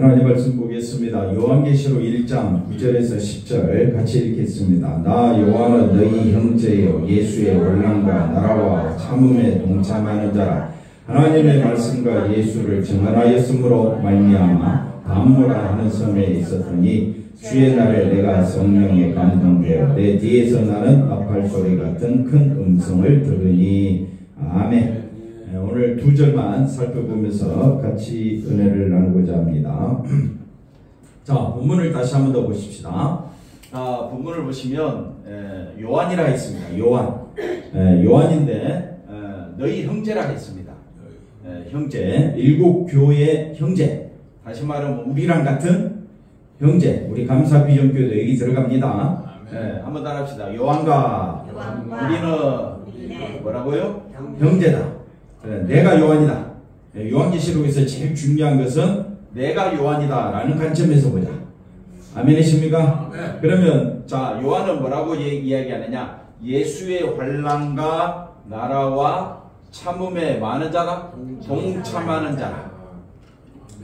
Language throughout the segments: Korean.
하나님 말씀 보겠습니다. 요한계시록 1장 9절에서 10절 같이 읽겠습니다. 나 요한은 너희 형제여 예수의 원랑과 나라와 참음에 동참하는 자라. 하나님의 말씀과 예수를 증언하였으므로 말미암아 반모라 하는 섬에 있었더니 주의 날에 내가 성령에 감동되어 내 뒤에서 나는 나팔 소리 같은 큰 음성을 들으니. 아멘. 오늘 두 절만 살펴보면서 같이 은혜를 나누고자 합니다. 자, 본문을 다시 한번 더 보십시다. 본문을 보시면 요한이라 했습니다. 요한인데 너희 형제라 했습니다. 형제, 일곱 교회 형제. 다시 말하면 우리랑 같은 형제. 우리 감사비전교회도 여기 들어갑니다. 한번 따라 합시다. 요한과 우리는 뭐라고요? 형제다. 내가 요한이다. 요한계시록에서 제일 중요한 것은 내가 요한이다 라는 관점에서 보자. 아멘이십니까? 그러면 자, 요한은 뭐라고 이야기하느냐? 예수의 환난과 나라와 참음에 많은 자가 동참하는 자라.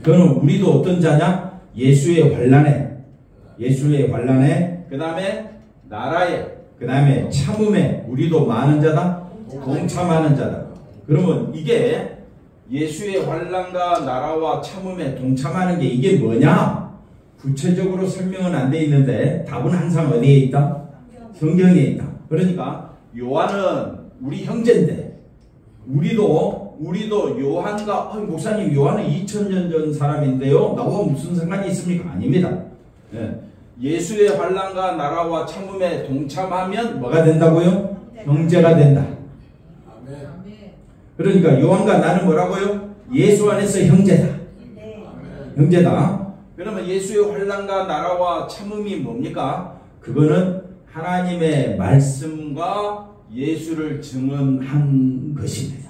그러면 우리도 어떤 자냐? 예수의 환난에, 그 다음에 나라에, 그 다음에 참음에 우리도 많은 자다, 동참하는 자다. 그러면 이게 예수의 환난과 나라와 참음에 동참하는 게 이게 뭐냐? 구체적으로 설명은 안 돼 있는데 답은 항상 어디에 있다? 성경에 있다. 그러니까 요한은 우리 형제인데 우리도 요한과 목사님 요한은 2000년 전 사람인데요. 나와 무슨 상관이 있습니까? 아닙니다. 예수의 환난과 나라와 참음에 동참하면 뭐가 된다고요? 형제가 된다. 그러니까 요한과 나는 뭐라고요? 예수 안에서 형제다. 형제다. 그러면 예수의 환난과 나라와 참음이 뭡니까? 그거는 하나님의 말씀과 예수를 증언한 것입니다.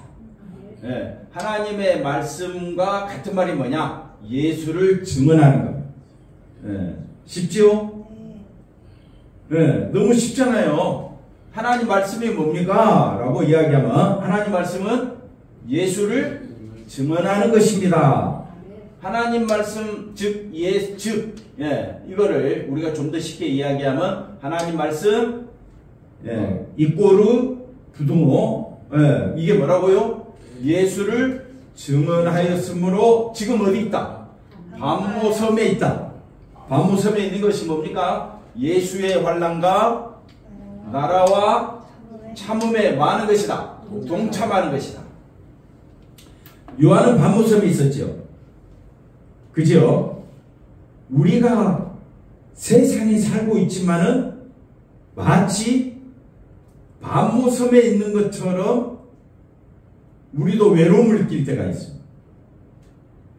하나님의 말씀과 같은 말이 뭐냐? 예수를 증언하는 겁니다. 쉽지요? 너무 쉽잖아요. 하나님 말씀이 뭡니까? 라고 이야기하면 하나님 말씀은 예수를 증언하는 것입니다. 하나님 말씀 이거를 우리가 좀 더 쉽게 이야기하면 하나님 말씀 이꼬르 부등호 이게 뭐라고요? 예수를 증언하였으므로 지금 어디 있다? 반모섬에 있다. 반모섬에 있는 것이 뭡니까? 예수의 환난과 나라와 참음에 많은 것이다. 동참하는 것이다. 요한은 반모섬에 있었죠. 그죠? 우리가 세상에 살고 있지만은 마치 반모섬에 있는 것처럼 우리도 외로움을 느낄 때가 있습니다.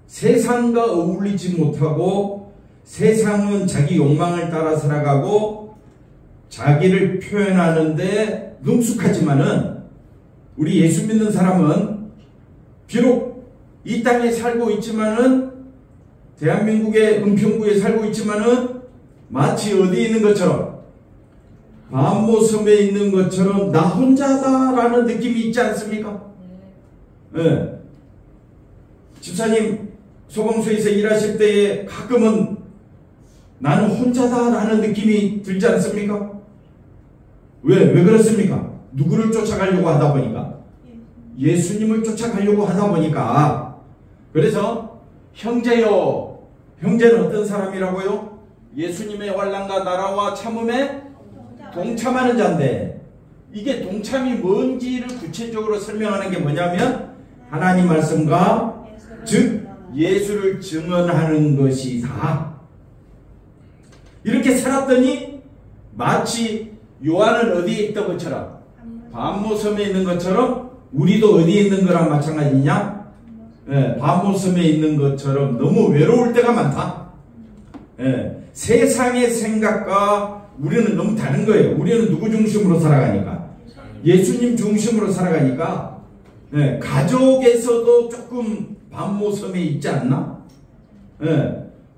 세상과 어울리지 못하고 세상은 자기 욕망을 따라 살아가고 자기를 표현하는데 능숙하지만은 우리 예수 믿는 사람은 비록 이 땅에 살고 있지만은 대한민국의 은평구에 살고 있지만은 마치 어디에 있는 것처럼 반모섬에 있는 것처럼 나 혼자다라는 느낌이 있지 않습니까? 집사님 소방서에서 일하실 때에 가끔은 나는 혼자다라는 느낌이 들지 않습니까? 왜 그렇습니까? 누구를 쫓아가려고 하다 보니까 예수님을 쫓아가려고 하다 보니까. 그래서 형제요, 형제는 어떤 사람이라고요? 예수님의 환난과 나라와 참음에 동참하는 자인데 이게 동참이 뭔지를 구체적으로 설명하는 게 뭐냐면 하나님 말씀과 즉 예수를 증언하는 것이다. 이렇게 살았더니 마치 요한은 어디에 있던 것처럼 반모섬에 있는 것처럼 우리도 어디에 있는 거랑 마찬가지냐? 반모섬에 있는 것처럼 너무 외로울 때가 많다. 세상의 생각과 우리는 너무 다른 거예요. 우리는 누구 중심으로 살아가니까? 예수님 중심으로 살아가니까 가족에서도 조금 반모섬에 있지 않나?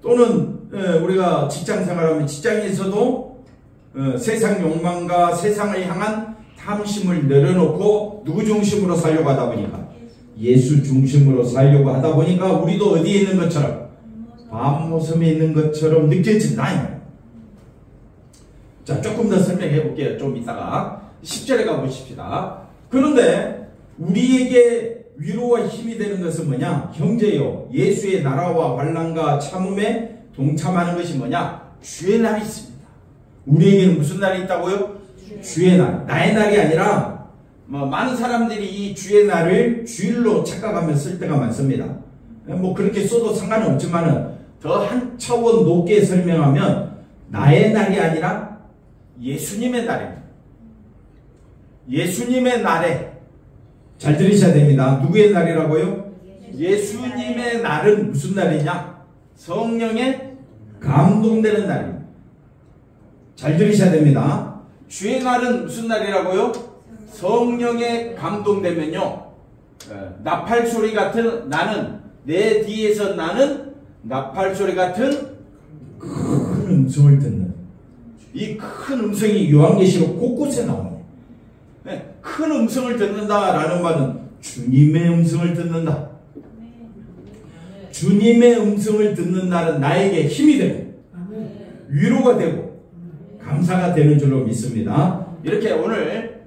또는 우리가 직장 생활하면 직장에서도 세상 욕망과 세상을 향한 탐심을 내려놓고 누구 중심으로 살려고 하다 보니까 예수 중심으로 살려고 하다 보니까 우리도 어디에 있는 것처럼 밤모섬에 있는 것처럼 느껴진다. 자, 조금 더 설명해 볼게요. 좀 이따가 10절에 가보십시다. 그런데 우리에게 위로와 힘이 되는 것은 뭐냐? 형제요, 예수의 나라와 환난과 참음에 동참하는 것이 뭐냐? 주의 날이 있습니다. 우리에게는 무슨 날이 있다고요? 주의 날. 나의 날이 아니라 많은 사람들이 이 주의 날을 주일로 착각하며 쓸 때가 많습니다. 그렇게 써도 상관은 없지만은 더 한 차원 높게 설명하면 나의 날이 아니라 예수님의 날입니다. 예수님의 날에, 잘 들으셔야 됩니다. 누구의 날이라고요? 예수님의 날은 무슨 날이냐? 성령의 감동되는 날입니다. 잘 들으셔야 됩니다. 주의 날은 무슨 날이라고요? 성령의 감동되면요, 나팔소리 같은, 나는 내 뒤에서 나는 나팔소리 같은 큰 음성을 듣는, 이 큰 음성이 요한계시록 곳곳에 나옵니다. 큰 음성을 듣는다라는 말은 주님의 음성을 듣는다. 주님의 음성을 듣는 날은 나에게 힘이 되고 위로가 되고 감사가 되는 줄로 믿습니다. 이렇게 오늘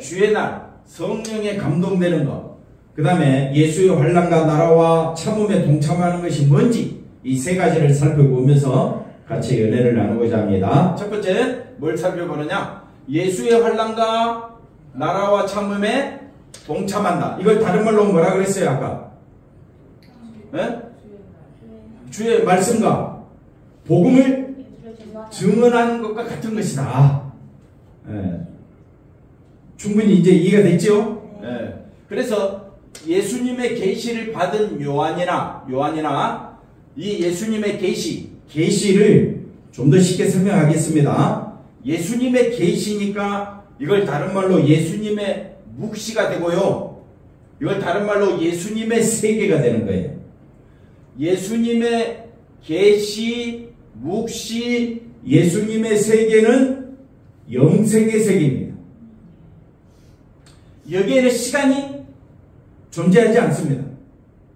주의 날, 성령에 감동되는 것, 그 다음에 예수의 환난과 나라와 참음에 동참하는 것이 뭔지, 이 세 가지를 살펴보면서 같이 은혜를 나누고자 합니다. 첫 번째, 뭘 살펴보느냐? 예수의 환난과 나라와 참음에 동참한다. 이걸 다른 말로 뭐라 그랬어요, 아까? 주의 말씀과 복음을 증언하는 것과 같은 것이다. 충분히 이제 이해가 됐죠? 그래서 예수님의 계시를 받은 요한이나 이 예수님의 계시를 좀 더 쉽게 설명하겠습니다. 예수님의 계시니까 이걸 다른 말로 예수님의 묵시가 되고요, 이걸 다른 말로 예수님의 세계가 되는 거예요. 예수님의 계시, 묵시, 예수님의 세계는 영생의 세계입니다. 여기에는 시간이 존재하지 않습니다.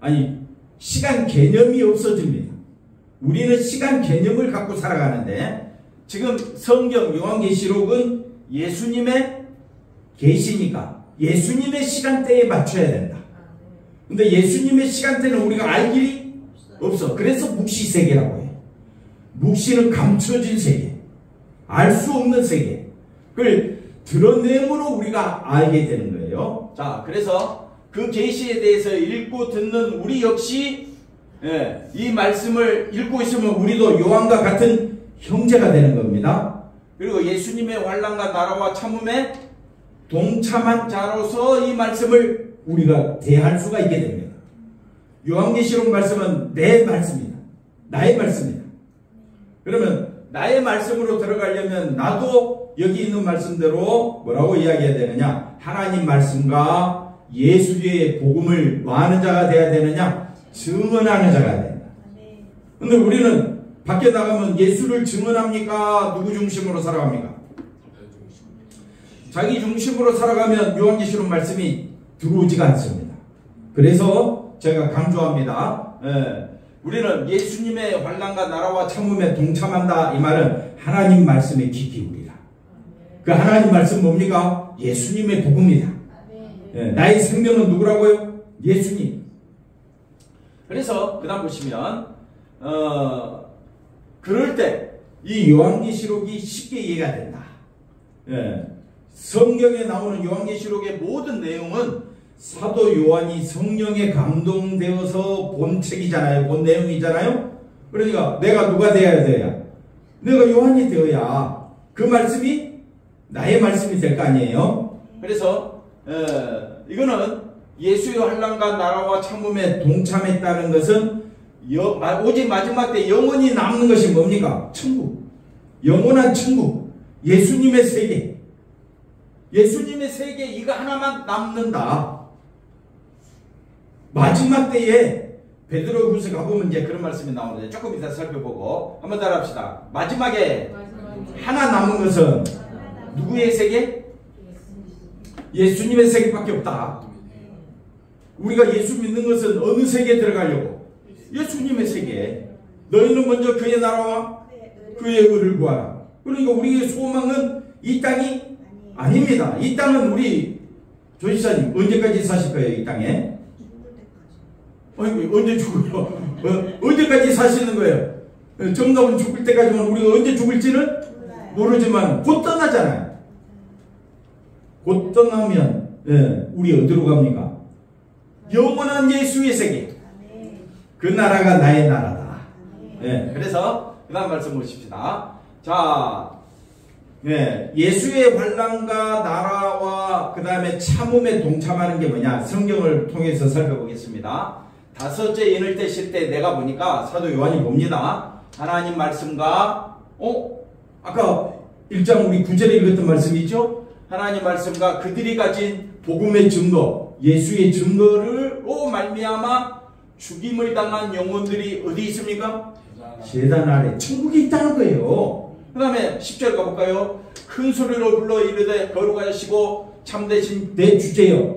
아니, 시간 개념이 없어집니다. 우리는 시간 개념을 갖고 살아가는데, 지금 성경 요한계시록은 예수님의 계시니까 예수님의 시간대에 맞춰야 된다. 근데 예수님의 시간대는 우리가 알 길이 없어. 그래서 묵시세계라고 해요. 묵시는 감춰진 세계, 알 수 없는 세계, 그걸 드러냄으로 우리가 알게 되는 거예요. 자, 그래서 그 계시에 대해서 읽고 듣는 우리 역시 이 말씀을 읽고 있으면 우리도 요한과 같은 형제가 되는 겁니다. 그리고 예수님의 환난과 나라와 참음에 동참한 자로서 이 말씀을 우리가 대할 수가 있게 됩니다. 요한계시록 말씀은 내 말씀이다. 나의 말씀이다. 그러면 나의 말씀으로 들어가려면 나도 여기 있는 말씀대로 뭐라고 이야기해야 되느냐? 하나님 말씀과 예수의 복음을 뭐하는 자가 돼야 되느냐? 증언하는 자가 된다. 근데 우리는 밖에 나가면 예수를 증언합니까? 누구 중심으로 살아갑니까? 자기 중심으로 살아가면 요한계시록 말씀이 들어오지가 않습니다. 그래서 제가 강조합니다. 우리는 예수님의 환난과 나라와 참음에 동참한다. 이 말은 하나님 말씀에 귀 기울이라. 그 하나님 말씀 뭡니까? 예수님의 복음이다. 나의 생명은 누구라고요? 예수님. 그래서 그 다음 보시면 그럴 때 이 요한계시록이 쉽게 이해가 된다. 성경에 나오는 요한계시록의 모든 내용은 사도 요한이 성령에 감동되어서 본 책이잖아요. 본 내용이잖아요. 그러니까 내가 누가 되어야 돼요? 내가 요한이 되어야 그 말씀이 나의 말씀이 될 거 아니에요. 그래서 이거는 예수의 환난과 나라와 참음에 동참했다는 것은 오직 마지막 때 영원히 남는 것이 뭡니까? 천국. 영원한 천국. 예수님의 세계. 예수님의 세계 이거 하나만 남는다. 마지막 때에 베드로후서 가보면 이제 그런 말씀이 나오는데 조금 이따 살펴보고 한번 따라합시다. 마지막에 하나 남은 것은 누구의 세계? 예수님의 세계밖에 없다. 우리가 예수 믿는 것은 어느 세계에 들어가려고? 예수님의 세계. 너희는 먼저 그의 나라와 그의 의를 구하라. 그러니까 우리의 소망은 이 땅이 아닙니다. 이 땅은 우리 조지사님 언제까지 사실 거예요? 이 땅에? 언제 죽어요? 언제까지 사시는 거예요? 정답은 죽을 때까지만 우리가 언제 죽을지는 모르지만 곧 떠나잖아요. 곧 떠나면 우리 어디로 갑니까? 영원한 예수의 세계. 그 나라가 나의 나라다. 그래서 그 다음 말씀 보십시다. 자, 예수의 환난과 나라와 그 다음에 참음에 동참하는 게 뭐냐? 성경을 통해서 살펴보겠습니다. 다섯째 인을 떼실 때 내가 보니까 사도 요한이 봅니다. 하나님 말씀과 아까 1장 우리 9절에 읽었던 말씀이죠? 하나님 말씀과 그들이 가진 복음의 증거, 예수의 증거를로 말미암아 죽임을 당한 영혼들이 어디 있습니까? 제단 아래 천국에 있다는 거예요. 그 다음에 10절 가볼까요? 큰 소리로 불러 이르되 거룩하시고 참되신 내 주제여,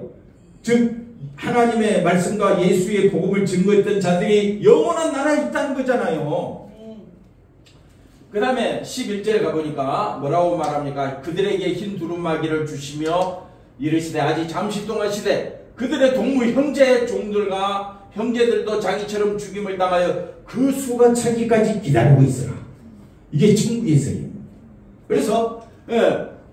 즉 하나님의 말씀과 예수의 복음을 증거했던 자들이 영원한 나라에 있다는 거잖아요. 그 다음에 11절에 가보니까 뭐라고 말합니까? 그들에게 흰 두루마기를 주시며 이르시되 아직 잠시 동안 시되 그들의 동무 형제 종들과 형제들도 자기처럼 죽임을 당하여 그 수가 차기까지 기다리고 있으라. 이게 천국의 세계입니다. 그래서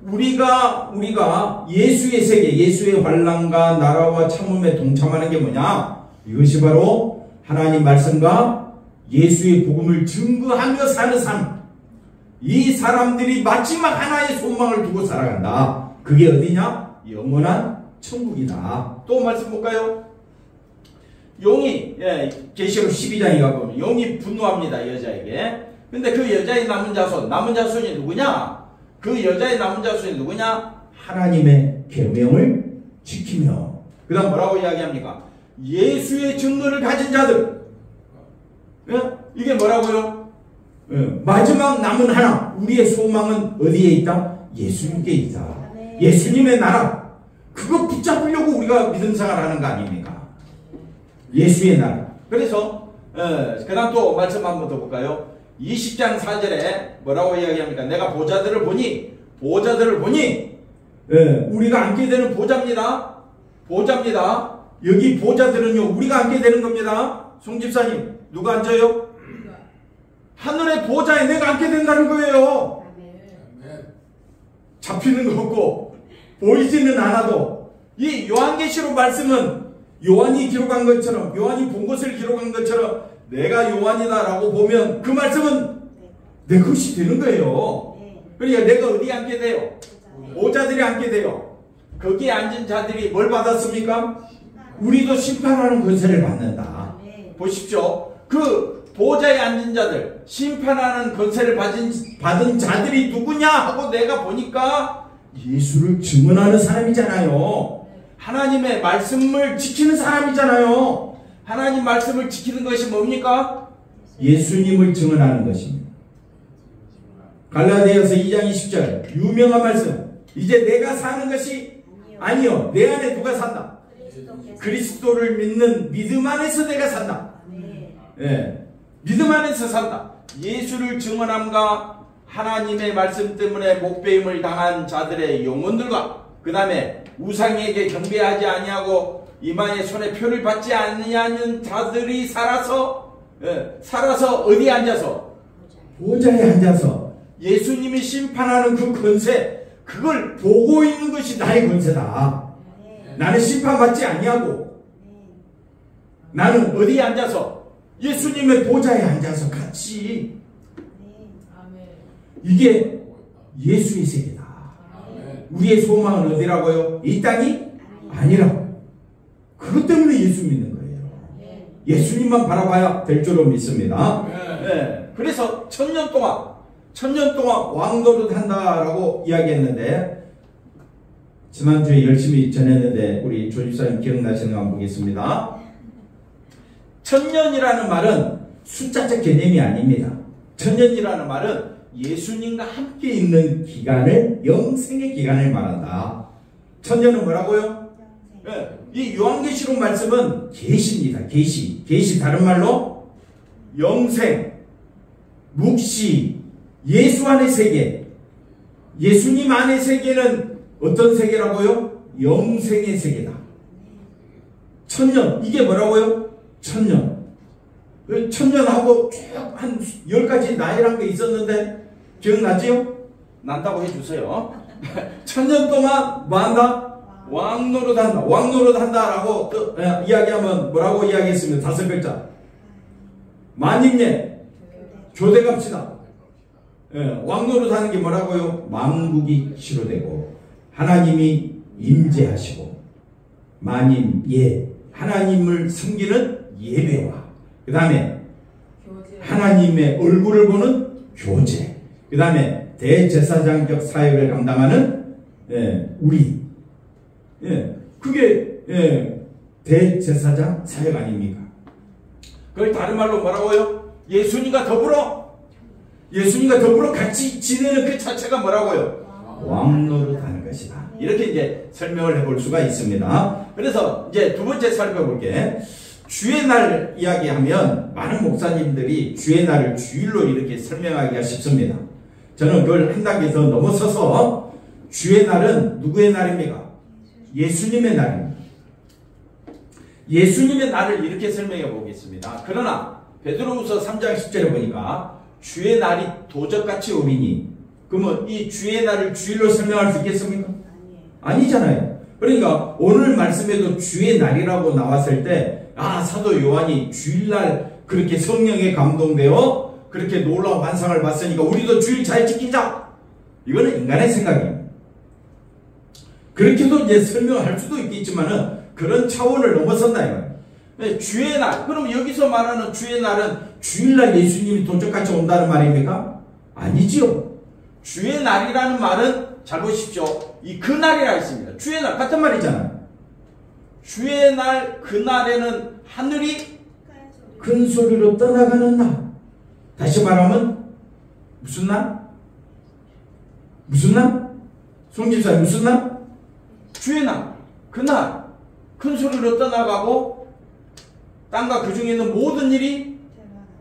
우리가 예수의 세계, 예수의 환난과 나라와 참음에 동참하는 게 뭐냐? 이것이 바로 하나님 말씀과 예수의 복음을 증거하며 사는 삶. 이 사람들이 마지막 하나의 소망을 두고 살아간다. 그게 어디냐? 영원한 천국이다. 또 말씀 볼까요? 용이, 계시록 12장에 가보면 용이 분노합니다, 여자에게. 근데 그 여자의 남은 자손이 누구냐? 그 여자의 남은 자손이 누구냐? 하나님의 계명을 지키며. 그 다음 뭐라고 이야기합니까? 예수의 증거를 가진 자들. 이게 뭐라고요? 마지막 남은 하나. 우리의 소망은 어디에 있다? 예수님께 있다. 예수님의 나라. 그거 붙잡으려고 우리가 믿음 생활하는 거 아닙니까? 예수의 나라. 그래서 그 다음 또 말씀 한번 더 볼까요? 20장 4절에 뭐라고 이야기합니까? 내가 보자들을 보니 우리가 앉게 되는 보자입니다. 여기 보자들은요 우리가 앉게 되는 겁니다. 송 집사님, 누가 앉아요? 하늘의 보좌에 내가 앉게 된다는 거예요. 잡히는 거 없고 보이지는 않아도 이 요한계시록 말씀은 요한이 기록한 것처럼, 요한이 본 것을 기록한 것처럼 내가 요한이다 라고 보면 그 말씀은 내 것이 되는 거예요. 그러니까 내가 어디 앉게 돼요? 보자들이 앉게 돼요. 거기에 앉은 자들이 뭘 받았습니까? 우리도 심판하는 권세를 받는다. 보십시오. 그 보좌에 앉은 자들, 심판하는 권세를 받은 자들이 누구냐 하고 내가 보니까 예수를 증언하는 사람이잖아요. 하나님의 말씀을 지키는 사람이잖아요. 하나님 말씀을 지키는 것이 뭡니까? 예수님을 증언하는 것입니다. 갈라디아서 2장 20절 유명한 말씀. 이제 내가 사는 것이 아니요, 내 안에 누가 산다? 그리스도를 믿는 믿음 안에서 내가 산다. 믿음 안에서 산다. 예수를 증언함과 하나님의 말씀 때문에 목배임을 당한 자들의 영혼들과 그 다음에 우상에게 경배하지 아니하고 이마에 손에 표를 받지 아니하는 자들이 살아서 어디에 앉아서? 보좌에 앉아서 예수님이 심판하는 그 권세, 그걸 보고 있는 것이 나의 권세다. 나는 심판받지 아니하고 나는 어디에 앉아서? 예수님의 보좌에 앉아서 같이. 이게 예수의 세계다. 우리의 소망은 어디라고요? 이 땅이 아니라. 그것 때문에 예수 믿는 거예요. 예수님만 바라봐야 될 줄로 믿습니다. 그래서 천년 동안 왕노릇 한다라고 이야기했는데, 지난주에 열심히 전했는데 우리 조집사님 기억나시는 거 한번 보겠습니다. 천년이라는 말은 숫자적 개념이 아닙니다. 천년이라는 말은 예수님과 함께 있는 기간을, 영생의 기간을 말한다. 천년은 뭐라고요? 이 요한계시록 말씀은 계시입니다. 계시 다른 말로 영생, 묵시, 예수 안의 세계, 예수님 안의 세계는 어떤 세계라고요? 영생의 세계다. 천년, 이게 뭐라고요? 천년. 천년하고 쭉 한 10가지 나이란 게 있었는데 기억나지요? 난다고 해주세요. 천년 동안 뭐 한다? 왕노릇 한다. 왕노릇 한다라고 이야기하면 뭐라고 이야기했습니다. 5글자. 만인예 교대 갑시다. 왕노릇 하는 게 뭐라고요? 만국이 치료되고 하나님이 임재하시고 만인예 하나님을 섬기는 예배와 그 다음에 하나님의 얼굴을 보는 교제 그 다음에 대제사장적 사역을 감당하는 우리 그게 대제사장 사역 아닙니까? 그걸 다른 말로 뭐라고요? 예수님과 더불어 같이 지내는 그 자체가 뭐라고요? 왕노릇 하는 것이다. 이렇게 이제 설명을 해볼 수가 있습니다. 그래서 이제 두 번째 살펴볼게. 주의 날 이야기하면 많은 목사님들이 주의 날을 주일로 이렇게 설명하기가 쉽습니다. 저는 그걸 한 단계 더 넘어서서 주의 날은 누구의 날입니까? 예수님의 날입니다. 예수님의 날을 이렇게 설명해 보겠습니다. 그러나 베드로후서 3장 10절에 보니까 주의 날이 도적같이 오리니 그러면 이 주의 날을 주일로 설명할 수 있겠습니까? 아니잖아요. 그러니까 오늘 말씀에도 주의 날이라고 나왔을 때 사도 요한이 주일날 그렇게 성령에 감동되어 그렇게 놀라운 환상을 봤으니까 우리도 주일 잘 지키자. 이거는 인간의 생각입니다. 그렇게도 이제 설명할 수도 있겠지만은 그런 차원을 넘어선다 이거예요. 주의 날. 그럼 여기서 말하는 주의 날은 주일날 예수님이 도적같이 온다는 말입니까? 아니지요. 주의 날이라는 말은 잘 보십시오. 이 그날이라 있습니다. 주의 날 같은 말이잖아요. 주의 날 그날에는 하늘이 큰 소리로 떠나가는 날. 다시 말하면 무슨 날? 무슨 날? 송집사님 무슨 날? 주의 날. 그날 큰 소리로 떠나가고 땅과 그 중에 있는 모든 일이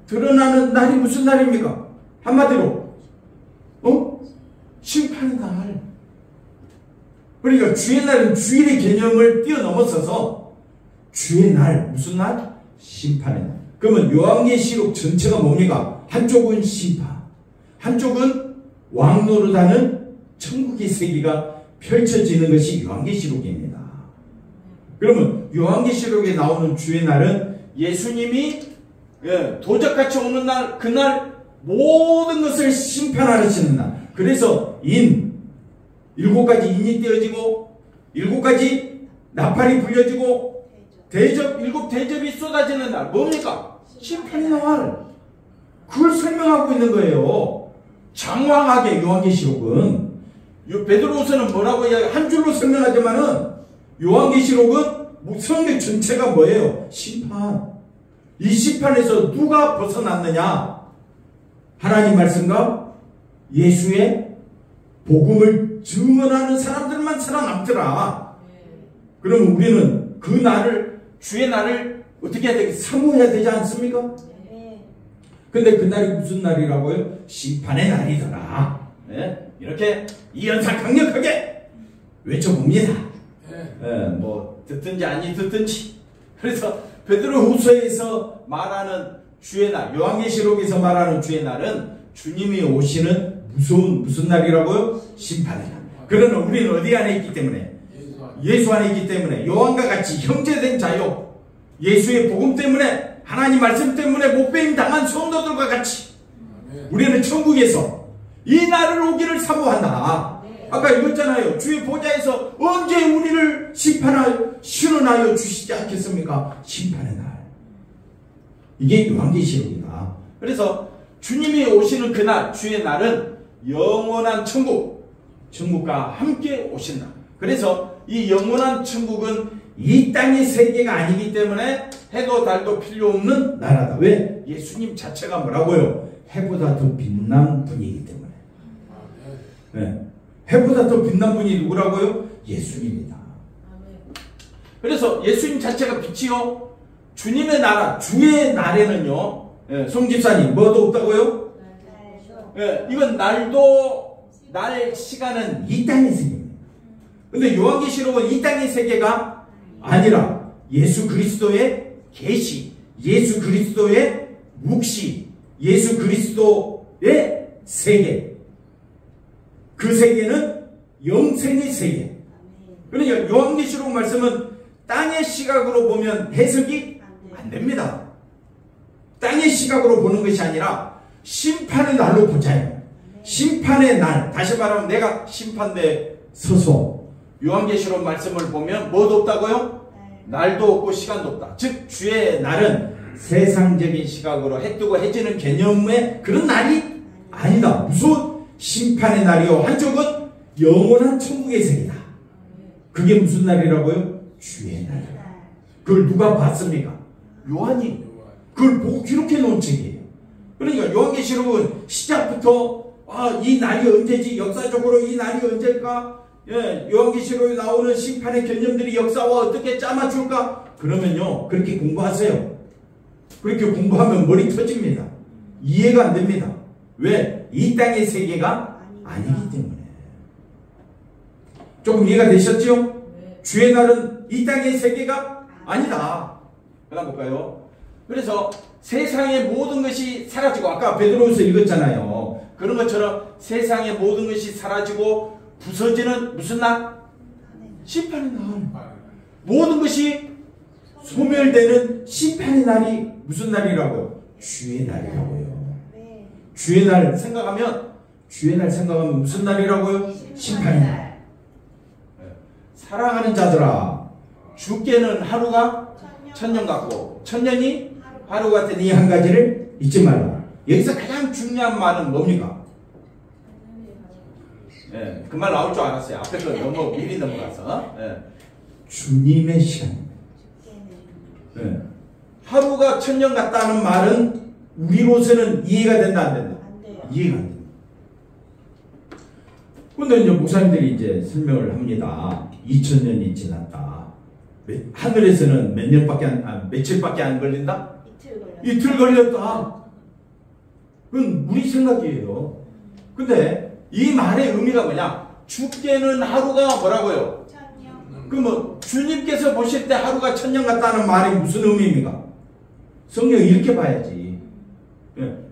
드러나는 날이 무슨 날입니까? 한마디로 심판의 날. 그러니까 주의 날은 주일의 개념을 뛰어넘어서서 주의 날 무슨 날? 심판의 날. 그러면 요한계시록 전체가 뭡니까? 한쪽은 심판, 한쪽은 왕노릇하는 천국의 세계가 펼쳐지는 것이 요한계시록입니다. 그러면 요한계시록에 나오는 주의 날은 예수님이 도적같이 오는 날, 그날 모든 것을 심판하시는 날. 그래서 7가지 인이 떼어지고 7가지 나팔이 불려지고 대접 7대접이 쏟아지는 날. 뭡니까? 심판의 날. 그걸 설명하고 있는 거예요. 장황하게 요한계시록은. 베드로후서는 뭐라고 이야기 한 줄로 설명하지만은 요한계시록은 성경 전체가 뭐예요? 심판. 이 심판에서 누가 벗어났느냐? 하나님 말씀과 예수의 복음을 증언하는 사람들만 살아남더라. 그러면 우리는 그 날을, 주의 날을 어떻게 해야 되겠어요? 사모해야 되지 않습니까? 근데 그 날이 무슨 날이라고요? 심판의 날이더라. 네? 이렇게 이 연사 강력하게 외쳐봅니다. 뭐 듣든지 아니 듣든지. 그래서 베드로후서에서 말하는 주의 날, 요한계시록에서 말하는 주의 날은 주님이 오시는 무슨 날이라고요? 심판의 날. 그러나 우리는 어디 안에 있기 때문에? 예수 안에 있기 때문에 요한과 같이 형제된 자요, 예수의 복음 때문에, 하나님 말씀 때문에 못배임 당한 성도들과 같이 우리는 천국에서 이 날을 오기를 사모한다. 아까 읽었잖아요. 주의 보좌에서 언제 우리를 신원하여 주시지 않겠습니까? 심판의 날. 이게 요한계시록이다. 그래서 주님이 오시는 그날, 주의 날은 영원한 천국과 함께 오신다. 그래서 이 영원한 천국은 이 땅의 세계가 아니기 때문에 해도 달도 필요 없는 나라다. 왜? 예수님 자체가 뭐라고요? 해보다 더 빛난 분이기 때문에. 네. 해보다 더 빛난 분이 누구라고요? 예수님이다. 그래서 예수님 자체가 빛이요, 주님의 나라, 주의 날에는요, 송집사님 뭐도 없다고요? 예, 이건 날 시간은 이 땅의 세계입니다. 근데 요한계시록은 이 땅의 세계가 아니라 예수 그리스도의 계시, 예수 그리스도의 묵시, 예수 그리스도의 세계. 그 세계는 영생의 세계. 그러니까 요한계시록 말씀은 땅의 시각으로 보면 해석이 안 됩니다. 땅의 시각으로 보는 것이 아니라 심판의 날로 보자요. 심판의 날, 다시 말하면 내가 심판대에 서서 요한계시록 말씀을 보면 뭐도 없다고요? 날도 없고 시간도 없다. 즉 주의 날은 세상적인 시각으로 해 뜨고 해지는 개념의 그런 날이 아니다. 무슨 심판의 날이요, 한쪽은 영원한 천국의 세계다. 그게 무슨 날이라고요? 주의 날. 그걸 누가 봤습니까? 요한이 그걸 보고 기록해 놓은 책이에요. 그러니까 요한계시록은 시작부터 이 날이 언제지, 역사적으로 이 날이 언제일까, 요한계시록에 나오는 심판의 개념들이 역사와 어떻게 짜맞출까? 그러면요, 그렇게 공부하세요. 그렇게 공부하면 머리 터집니다. 이해가 안 됩니다. 왜? 이 땅의 세계가 아니기 때문에. 조금 이해가 되셨죠? 네. 주의 날은 이 땅의 세계가 아니다. 그 다음 볼까요? 그래서 세상의 모든 것이 사라지고, 아까 베드로후서 읽었잖아요. 그런 것처럼 세상의 모든 것이 사라지고 부서지는 무슨 날? 심판의 날. 모든 것이 소멸되는 심판의 날이 무슨 날이라고요? 주의 날이라고요. 주의 날 생각하면 무슨 날이라고요? 심판의 날. 사랑하는 자들아, 주께는 하루가 천년 같고 천년이 하루 같은 이 한 가지를 잊지 말라. 여기서 가장 중요한 말은 뭡니까? 그 말 나올 줄 알았어요. 앞에 거 너무 미리 넘어가서. 주님의 시간입니다. 하루가 천년 같다는 말은 우리로서는 이해가 된다, 안 된다? 이해가 안 된다. 근데 이제 목사님들이 이제 설명을 합니다. 2000년이 지났다. 하늘에서는 몇 년밖에 며칠밖에 안 걸린다? 이틀 걸렸다. 그건 우리 생각이에요. 근데 이 말의 의미가 뭐냐? 주께는 하루가 뭐라고요? 그럼 주님께서 보실 때 하루가 천년 같다는 말이 무슨 의미입니까? 성경 이렇게 봐야지.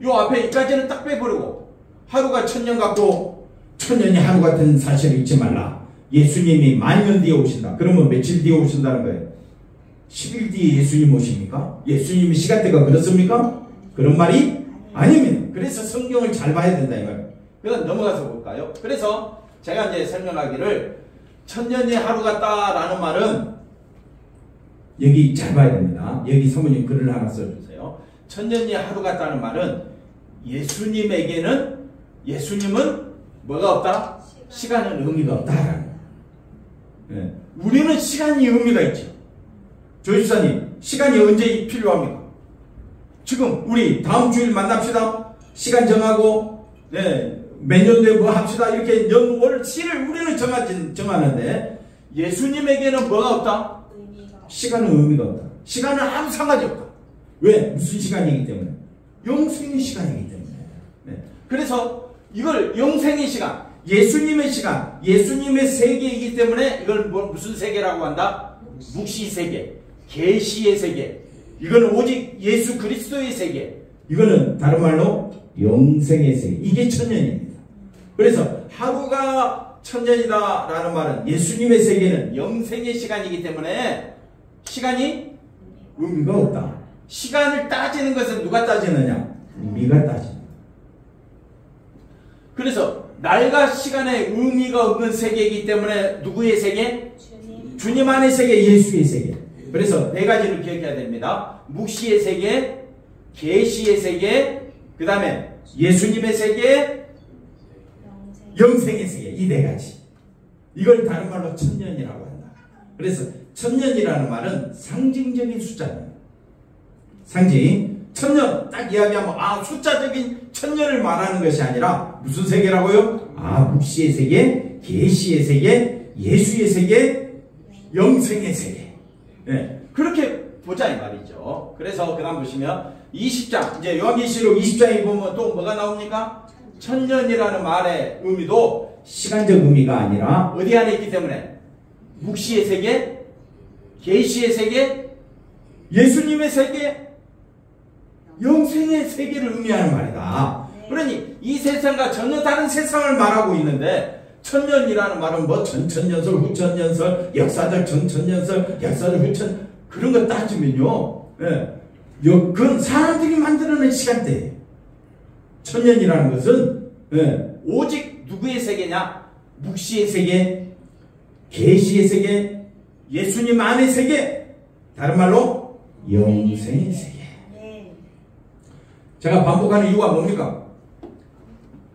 요 앞에 이까지는 딱 빼버리고 하루가 천년 같고 천년이 하루 같은 사실을 잊지 말라. 예수님이 만년 뒤에 오신다. 그러면 며칠 뒤에 오신다는 거예요? 10일 뒤에 예수님 오십니까? 예수님의 시간대가 그렇습니까? 그런 말이 아닙니다. 그래서 성경을 잘 봐야 된다 이 말이에요. 그럼 넘어가서 볼까요? 그래서 제가 이제 설명하기를 천년이 하루 같다라는 말은 여기 잘 봐야 됩니다. 여기 사모님 글을 하나 써주세요. 천년이 하루 같다는 말은 예수님은 뭐가 없다? 시간은 의미가 없다라는 거예요. 우리는 시간이 의미가 있죠. 조집사님, 시간이 언제 필요합니까? 지금 우리 다음 주일 만납시다. 시간 정하고 몇 년도에 뭐 합시다. 이렇게 월, 시를 우리는 정하는데 예수님에게는 뭐가 없다? 시간은 의미가 없다. 시간은 아무 상관이 없다. 왜? 무슨 시간이기 때문에? 영생의 시간이기 때문에. 그래서 이걸 영생의 시간, 예수님의 시간, 예수님의 세계이기 때문에 이걸 무슨 세계라고 한다? 묵시 세계, 계시의 세계. 이거는 오직 예수 그리스도의 세계. 이거는 다른 말로 영생의 세계. 이게 천년입니다. 그래서 하루가 천년이다 라는 말은 예수님의 세계는 영생의 시간이기 때문에 시간이 의미가 없다. 시간을 따지는 것은 누가 따지느냐? 우리가 따진다. 그래서 날과 시간에 의미가 없는 세계이기 때문에 누구의 세계? 주님 안의 세계, 예수의 세계. 그래서 네 가지를 기억해야 됩니다. 묵시의 세계, 계시의 세계, 그 다음에 예수님의 세계, 영생의 세계. 이 네 가지. 이걸 다른 말로 천년이라고 한다. 그래서 천년이라는 말은 상징적인 숫자입니다. 상징. 천년 딱 이야기하면 숫자적인 천년을 말하는 것이 아니라 무슨 세계라고요? 묵시의 세계, 계시의 세계, 예수의 세계, 영생의 세계. 그렇게 보자 이 말이죠. 그래서 그 다음 보시면 20장, 이제 요한계시록 20장에 보면 또 뭐가 나옵니까? 천년이라는 말의 의미도 시간적 의미가 아니라 어디 안에 있기 때문에 묵시의 세계, 계시의 세계, 예수님의 세계, 영생의 세계를 의미하는 말이다. 그러니 이 세상과 전혀 다른 세상을 말하고 있는데, 천년이라는 말은 뭐 전천년설, 후천년설, 역사적 전천년설, 역사적 후천, 그런 거 따지면요, 그건 사람들이 만들어낸 시간대예요. 천년이라는 것은 오직 누구의 세계냐? 묵시의 세계, 계시의 세계, 예수님 안의 세계, 다른 말로 영생의 세계. 제가 반복하는 이유가 뭡니까?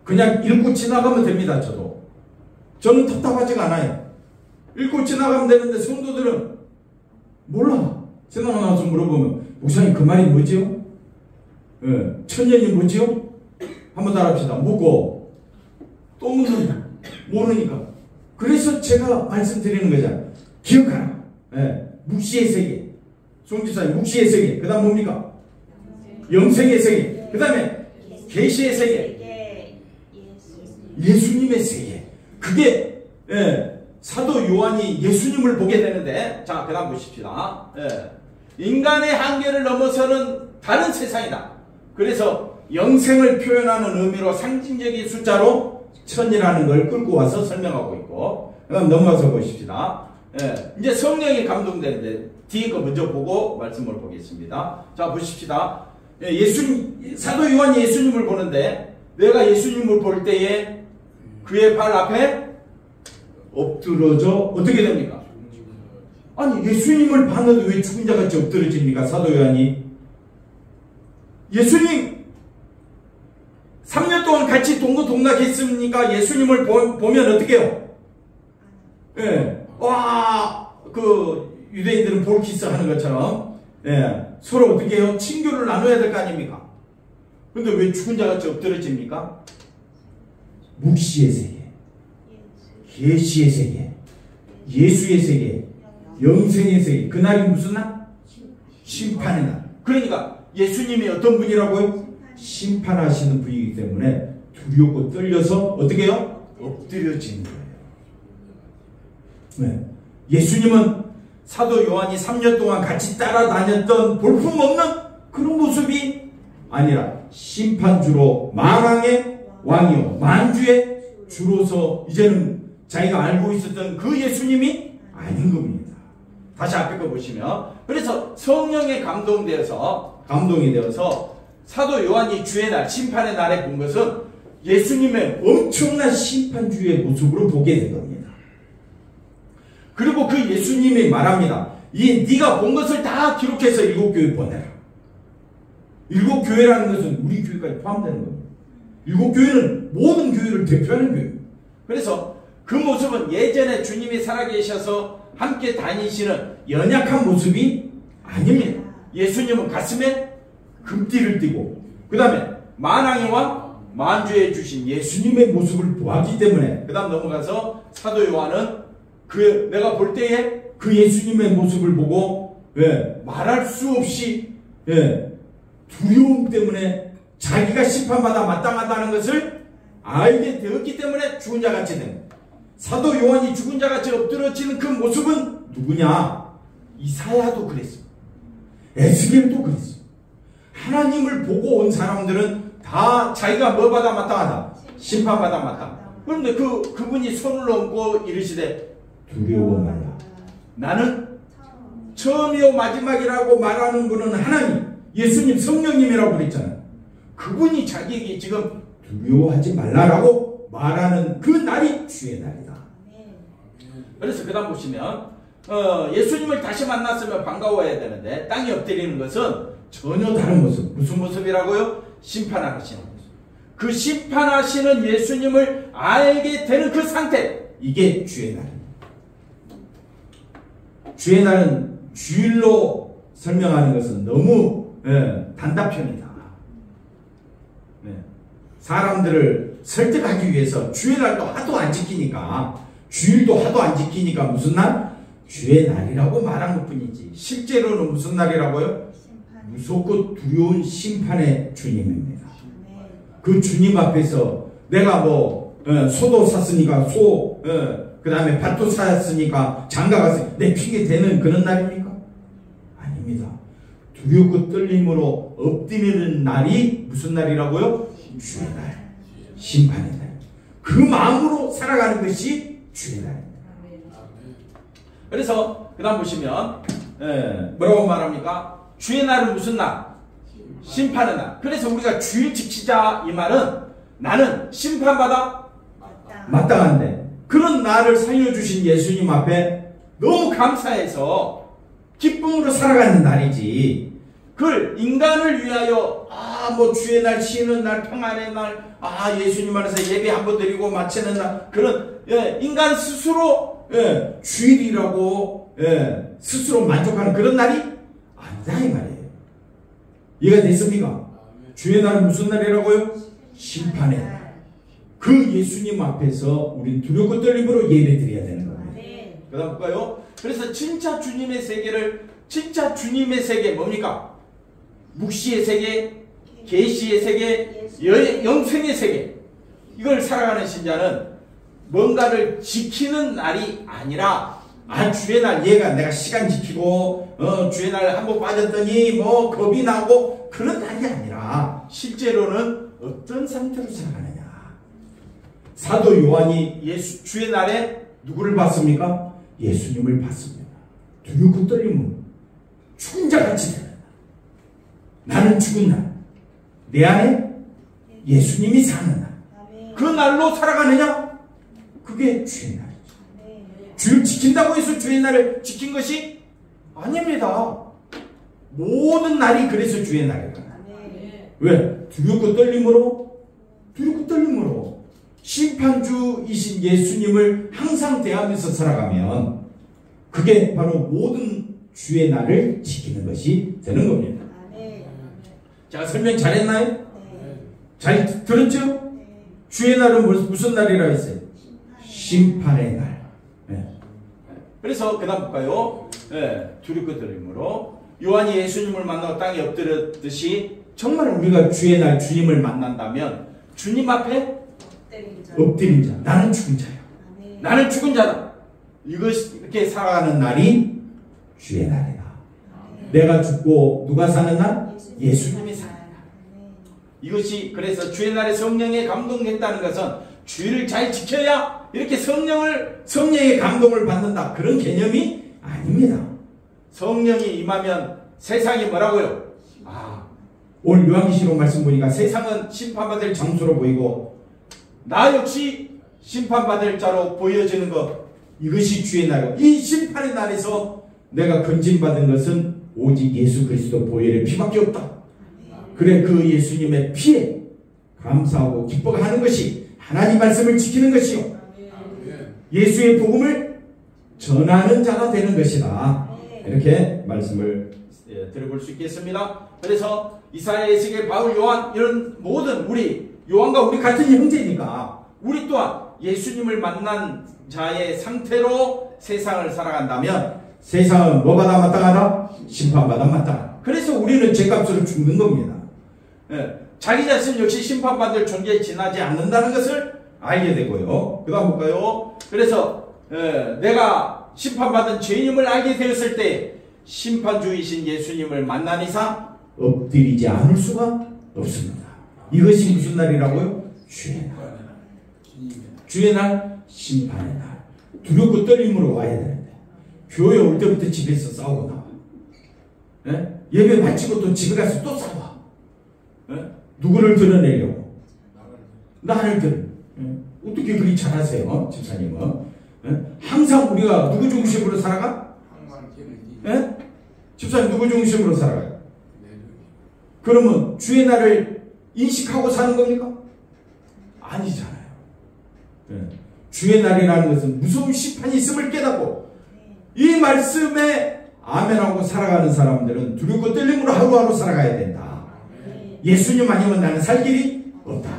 그냥 읽고 지나가면 됩니다. 저는 답답하지가 않아요. 읽고 지나가면 되는데 성도들은 몰라. 생각나서 물어보면 목사님 그 말이 뭐지요? 천년이 뭐지요? 한번 따라합시다. 묻고 또 묻는다. 모르니까. 그래서 제가 말씀드리는 거잖아요. 기억하라. 묵시의 세계. 송지사님 묵시의 세계. 그 다음 뭡니까? 영생의 세계. 그 다음에 계시의 세계. 예수님의 세계. 그게 사도 요한이 예수님을 보게 되는데, 자, 그 다음 보십시다. 인간의 한계를 넘어서는 다른 세상이다. 그래서 영생을 표현하는 의미로 상징적인 숫자로 천이라는 걸 끌고 와서 설명하고 있고, 그 다음 넘어가서 보십시다. 이제 성령이 감동되는데 뒤에 거 먼저 보고 말씀을 보겠습니다. 자, 보십시다. 사도 요한이 예수님을 보는데, 내가 예수님을 볼 때에 그의 발 앞에 엎드러져 어떻게 됩니까? 아니, 예수님을 봤는데 왜 죽은 자같이 엎드러집니까? 사도 요한이. 예수님 3년 동안 같이 동고동락했습니까? 예수님을 보면 어떻게 해요? 유대인들은 볼키스 하는 것처럼 서로 어떻게 해요? 친교를 나눠야 될 거 아닙니까? 근데 왜 죽은 자같이 엎드러집니까? 묵시의 세계, 계시의 세계, 예수의 세계, 영생의 세계. 그날이 무슨 날? 심판의 날. 그러니까 예수님이 어떤 분이라고요? 심판하시는 분이기 때문에 두렵고 떨려서 어떻게 해요? 엎드려지는 거예요. 예수님은 사도 요한이 3년 동안 같이 따라다녔던 볼품없는 그런 모습이 아니라 심판주로 만왕의 왕이요 만주의 주로서 이제는 자기가 알고 있었던 그 예수님이 아닌 겁니다. 다시 앞에 거 보시면, 그래서 성령에 감동이 되어서 사도 요한이 주의 날, 심판의 날에 본 것은 예수님의 엄청난 심판주의 모습으로 보게 된 겁니다. 그리고 그 예수님이 말합니다. 네가 본 것을 다 기록해서 7교회 보내라. 7교회라는 것은 우리 교회까지 포함되는 겁니다. 7교회는 모든 교회를 대표하는 교회예요. 그래서 그 모습은 예전에 주님이 살아계셔서 함께 다니시는 연약한 모습이 아닙니다. 예수님은 가슴에 금띠를 띠고, 그 다음에 만왕의 왕 만주에 주신 예수님의 모습을 보았기 때문에, 그 다음 넘어가서 사도 요한은 내가 볼 때에 그 예수님의 모습을 보고 말할 수 없이 두려움 때문에 자기가 심판받아 마땅하다는 것을 알게 되었기 때문에 죽은 자같이 된, 사도 요한이 죽은 자같이 엎드러지는 그 모습은 누구냐? 이사야도 그랬어. 에스겔도 그랬어. 하나님을 보고 온 사람들은 다 자기가 뭐 받아 마땅하다? 심판받아 마땅하다. 그런데 그분이 손을 얹고 이르시되 두려워 말라. 나는 처음이요 마지막이라고 말하는 분은 하나님, 예수님, 성령님이라고 그랬잖아요. 그분이 자기에게 지금 두려워하지 말라라고 말하는 그 날이 주의 날이다. 그래서 그 다음 보시면 예수님을 다시 만났으면 반가워해야 되는데 땅에 엎드리는 것은 전혀 다른 모습. 무슨 모습이라고요? 심판하시는 모습. 그 심판하시는 예수님을 알게 되는 그 상태, 이게 주의 날입니다. 주의 날은 주일로 설명하는 것은 너무 단답형이다. 사람들을 설득하기 위해서 주의 날도 하도 안 지키니까, 주일도 하도 안 지키니까 무슨 날? 주의 날이라고 말한 것 뿐이지, 실제로는 무슨 날이라고요? 무섭고 두려운 심판의 주님입니다. 그 주님 앞에서 내가 소도 샀으니까 그 다음에 밭도 샀으니까 장가 갔으니까 내 핑계 대는 그런 날입니까? 아닙니다. 두렵고 떨림으로 엎드리는 날이 무슨 날이라고요? 주의 날, 심판의 날. 그 마음으로 살아가는 것이 주의 날입니다. 그래서 그 다음 보시면 뭐라고 말합니까? 주의 날은 무슨 날? 심판의 날. 그래서 우리가 주일 지키자 이 말은 나는 심판받아 마땅한데 그런 나를 살려주신 예수님 앞에 너무 감사해서 기쁨으로 살아가는 날이지, 그걸 인간을 위하여 주의 날, 쉬는 날, 평안의 날, 예수님 안에서 예배 한번 드리고 마치는 날, 그런 인간 스스로 주일이라고 스스로 만족하는 그런 날이 아니다 이 말이에요. 이해가 됐습니까? 주의 날은 무슨 날이라고요? 심판의 날. 그 예수님 앞에서 우린 두렵고 떨림으로 예배 드려야 되는 겁니다. 그 다음 볼까요? 그래서 진짜 주님의 세계 뭡니까? 묵시의 세계, 계시의 세계, 영생의 세계. 이걸 살아가는 신자는 뭔가를 지키는 날이 아니라 주의 날 내가 시간 지키고 주의 날 한번 빠졌더니 겁이 나고 그런 날이 아니라 실제로는 어떤 상태로 살아가느냐. 사도 요한이 주의 날에 누구를 봤습니까? 예수님을 봤습니다. 두렵고 떨림은 죽은 자같이 되는 날. 나는 죽은 날, 내 안에 예수님이 사는 날. 그 날로 살아가느냐? 그게 주의 날이죠. 주를 지킨다고 해서 주의 날을 지킨 것이 아닙니다. 모든 날이 그래서 주의 날이다. 왜? 두렵고 떨림으로 심판주이신 예수님을 항상 대하면서 살아가면 그게 바로 모든 주의 날을 지키는 것이 되는 겁니다. 자, 설명 잘했나요? 잘 들었죠? 주의 날은 무슨 날이라 했어요? 심판의 날. 그래서 그 다음 볼까요? 두렵고 떨림으로 요한이 예수님을 만나고 땅에 엎드렸듯이 정말 우리가 주의 날 주님을 만난다면 주님 앞에 엎드린 자, 나는 죽은 자야. 나는 죽은 자다. 이렇게 살아가는 날이 주의 날이다. 내가 죽고 누가 사는 날? 예수님이 사는 날. 이것이 그래서 주의 날에 성령에 감동했다는 것은 주의를 잘 지켜야 이렇게 성령의 감동을 받는다, 그런 개념이 아닙니다. 성령이 임하면 세상이 뭐라고요? 오늘 요한계시록 말씀 보니까 세상은 심판받을 장소로 보이고 나 역시 심판받을 자로 보여지는 것, 이것이 주의 날이고, 이 심판의 날에서 내가 건진받은 것은 오직 예수 그리스도 보혈의 피밖에 없다. 그래, 그 예수님의 피에 감사하고 기뻐하는 것이 하나님 말씀을 지키는 것이요, 예수의 복음을 전하는 자가 되는 것이다. 이렇게 말씀을 들어볼 수 있겠습니다. 그래서 이사야, 에스겔, 바울, 요한, 이런 모든 우리 요한과 우리 같은 형제니까 우리 또한 예수님을 만난 자의 상태로 세상을 살아간다면 세상은 뭐 받아 마땅하다? 심판받아 마땅하다. 그래서 우리는 죄값으로 죽는 겁니다. 자기 자신 역시 심판받을 존재에 지나지 않는다는 것을 알게 되고요. 그 다음 볼까요? 그래서 내가 심판받은 죄인임을 알게 되었을 때 심판주이신 예수님을 만난 이상 엎드리지 않을 수가 없습니다. 이것이 무슨 날이라고요? 주의 날. 주의 날, 심판의 날. 두렵고 떨림으로 와야 되는데 교회 올 때부터 집에서 싸우고 나와. 예배 마치고 또 집에 가서 또 싸워. 누구를 드러내려고? 나를 드러. 어떻게 그리 잘하세요, 집사님은? 항상 우리가 누구 중심으로 살아가? 집사님 누구 중심으로 살아가요? 그러면 주의 날을 인식하고 사는 겁니까? 아니잖아요. 주의 날이라는 것은 무서운 심판이 있음을 깨닫고 이 말씀에 아멘하고 살아가는 사람들은 두렵고 떨림으로 하루하루 살아가야 된다. 예수님 아니면 나는 살 길이 없다.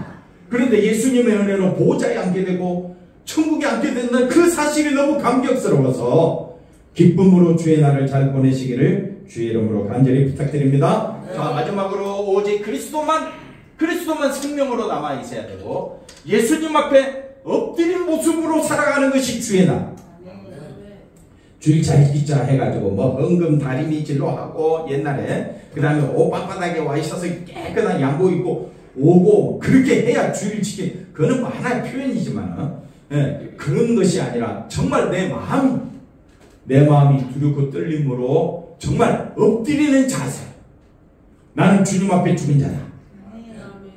그런데 예수님의 은혜로 보호자에 앉게 되고 천국에 앉게 된다는 그 사실이 너무 감격스러워서 기쁨으로 주의 날을 잘 보내시기를 주의 이름으로 간절히 부탁드립니다. 자, 마지막으로 오직 그리스도만 그리스도만 생명으로 남아 있어야 되고 예수님 앞에 엎드린 모습으로 살아가는 것이 주의 날. 주일 잘 기자 해가지고 뭐 헌금 다리미질로 하고 옛날에 그 다음에 옷 빳빳하게 와 있어서 깨끗한 양복 입고 오고 그렇게 해야 주일 지키. 그거는 뭐 하나의 표현이지만 그런 것이 아니라 정말 내 마음이 두렵고 떨림으로 정말 엎드리는 자세. 나는 주님 앞에 죽은 자다.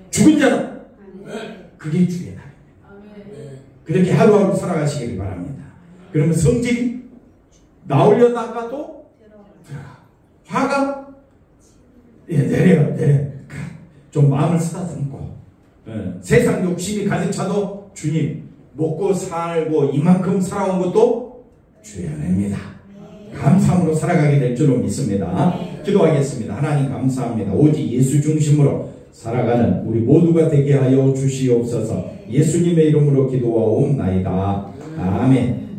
죽은 자다. 그게 주의 날. 그렇게 하루하루 살아가시길 바랍니다. 그러면 성질이 나오려다가도 들어가. 화가 내려. 좀 마음을 쓰다듬고 세상 욕심이 가득 차도 주님 먹고 살고 이만큼 살아온 것도 주의 은혜입니다. 감사함으로 살아가게 될 줄로 믿습니다. 기도하겠습니다. 하나님 감사합니다. 오직 예수 중심으로 살아가는 우리 모두가 되게 하여 주시옵소서. 예수님의 이름으로 기도하옵나이다. 아멘.